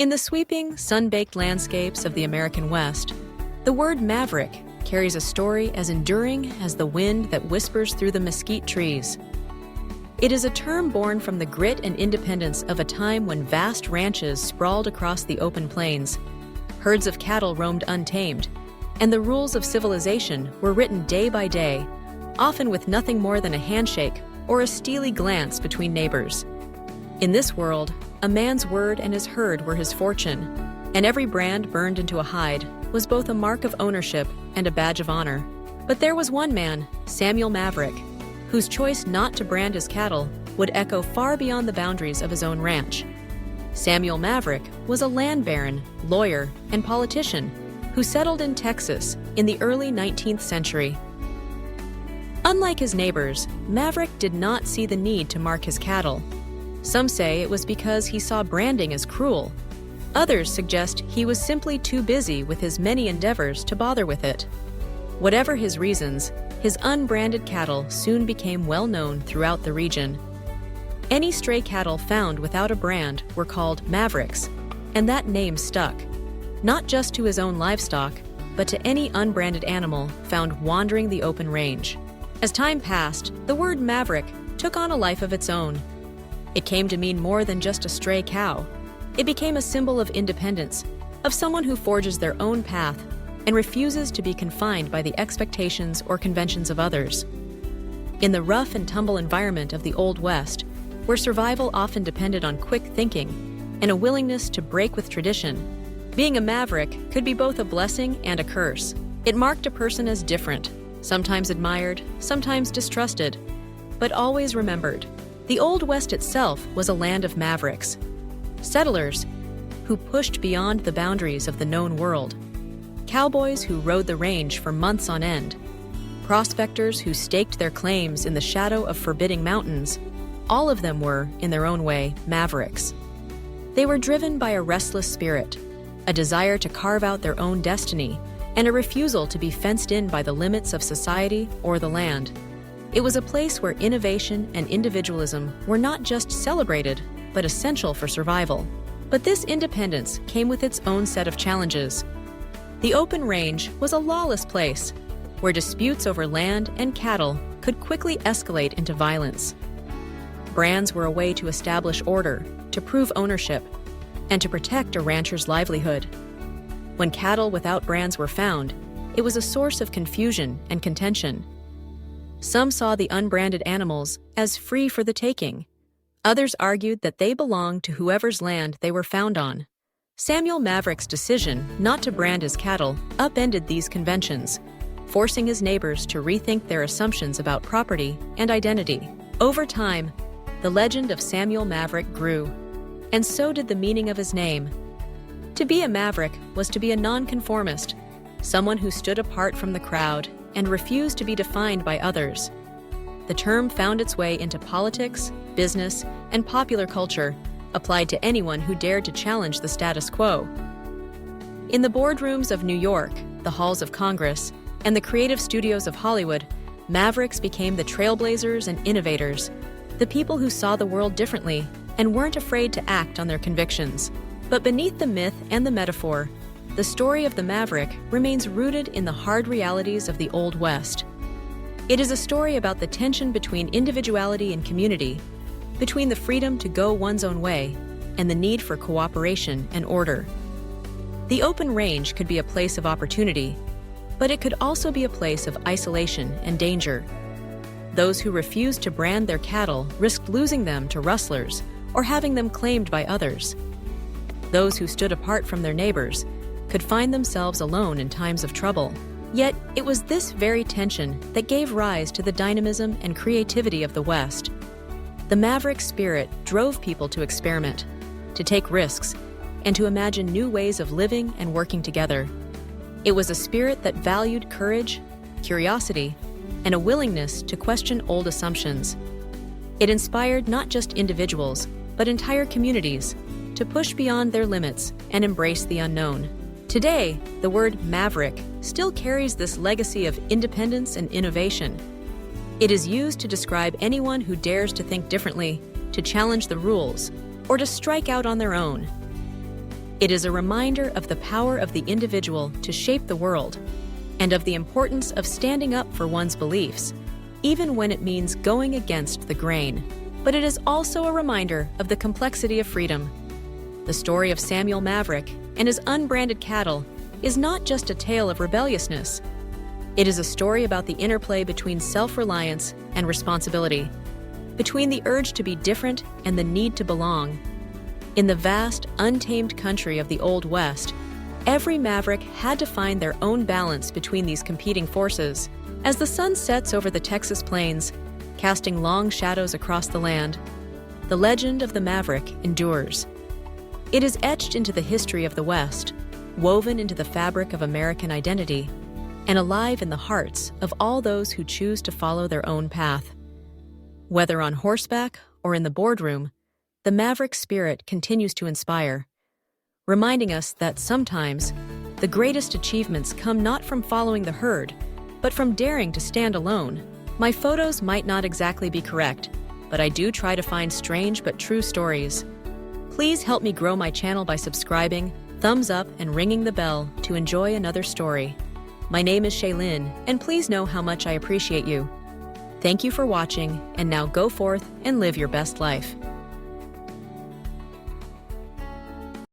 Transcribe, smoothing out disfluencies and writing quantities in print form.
In the sweeping, sun-baked landscapes of the American West, the word maverick carries a story as enduring as the wind that whispers through the mesquite trees. It is a term born from the grit and independence of a time when vast ranches sprawled across the open plains, herds of cattle roamed untamed, and the rules of civilization were written day by day, often with nothing more than a handshake or a steely glance between neighbors. In this world, a man's word and his herd were his fortune, and every brand burned into a hide was both a mark of ownership and a badge of honor. But there was one man, Samuel Maverick, whose choice not to brand his cattle would echo far beyond the boundaries of his own ranch. Samuel Maverick was a land baron, lawyer, and politician who settled in Texas in the early 19th century. Unlike his neighbors, Maverick did not see the need to mark his cattle. Some say it was because he saw branding as cruel. Others suggest he was simply too busy with his many endeavors to bother with it. Whatever his reasons, his unbranded cattle soon became well known throughout the region. Any stray cattle found without a brand were called mavericks, and that name stuck, not just to his own livestock, but to any unbranded animal found wandering the open range. As time passed, the word maverick took on a life of its own. It came to mean more than just a stray cow. It became a symbol of independence, of someone who forges their own path and refuses to be confined by the expectations or conventions of others. In the rough and tumble environment of the Old West, where survival often depended on quick thinking and a willingness to break with tradition, being a maverick could be both a blessing and a curse. It marked a person as different, sometimes admired, sometimes distrusted, but always remembered. The Old West itself was a land of mavericks, settlers who pushed beyond the boundaries of the known world, cowboys who rode the range for months on end, prospectors who staked their claims in the shadow of forbidding mountains. All of them were, in their own way, mavericks. They were driven by a restless spirit, a desire to carve out their own destiny, and a refusal to be fenced in by the limits of society or the land. It was a place where innovation and individualism were not just celebrated, but essential for survival. But this independence came with its own set of challenges. The open range was a lawless place, where disputes over land and cattle could quickly escalate into violence. Brands were a way to establish order, to prove ownership, and to protect a rancher's livelihood. When cattle without brands were found, it was a source of confusion and contention. Some saw the unbranded animals as free for the taking. Others argued that they belonged to whoever's land they were found on. Samuel Maverick's decision not to brand his cattle upended these conventions, forcing his neighbors to rethink their assumptions about property and identity. Over time, the legend of Samuel Maverick grew, and so did the meaning of his name. To be a maverick was to be a nonconformist, someone who stood apart from the crowd and refused to be defined by others. The term found its way into politics, business, and popular culture, applied to anyone who dared to challenge the status quo. In the boardrooms of New York, the halls of Congress, and the creative studios of Hollywood, mavericks became the trailblazers and innovators, the people who saw the world differently and weren't afraid to act on their convictions. But beneath the myth and the metaphor, the story of the maverick remains rooted in the hard realities of the Old West. It is a story about the tension between individuality and community, between the freedom to go one's own way and the need for cooperation and order. The open range could be a place of opportunity, but it could also be a place of isolation and danger. Those who refused to brand their cattle risked losing them to rustlers or having them claimed by others. Those who stood apart from their neighbors could find themselves alone in times of trouble. Yet, it was this very tension that gave rise to the dynamism and creativity of the West. The maverick spirit drove people to experiment, to take risks, and to imagine new ways of living and working together. It was a spirit that valued courage, curiosity, and a willingness to question old assumptions. It inspired not just individuals, but entire communities to push beyond their limits and embrace the unknown. Today, the word maverick still carries this legacy of independence and innovation. It is used to describe anyone who dares to think differently, to challenge the rules, or to strike out on their own. It is a reminder of the power of the individual to shape the world, and of the importance of standing up for one's beliefs, even when it means going against the grain. But it is also a reminder of the complexity of freedom. The story of Samuel Maverick and his unbranded cattle is not just a tale of rebelliousness. It is a story about the interplay between self-reliance and responsibility, between the urge to be different and the need to belong. In the vast, untamed country of the Old West, every maverick had to find their own balance between these competing forces. As the sun sets over the Texas plains, casting long shadows across the land, the legend of the maverick endures. It is etched into the history of the West, woven into the fabric of American identity, and alive in the hearts of all those who choose to follow their own path. Whether on horseback or in the boardroom, the maverick spirit continues to inspire, reminding us that sometimes the greatest achievements come not from following the herd, but from daring to stand alone. My photos might not exactly be correct, but I do try to find strange but true stories. Please help me grow my channel by subscribing, thumbs up, and ringing the bell to enjoy another story. My name is Shaylin, and please know how much I appreciate you. Thank you for watching, and now go forth and live your best life.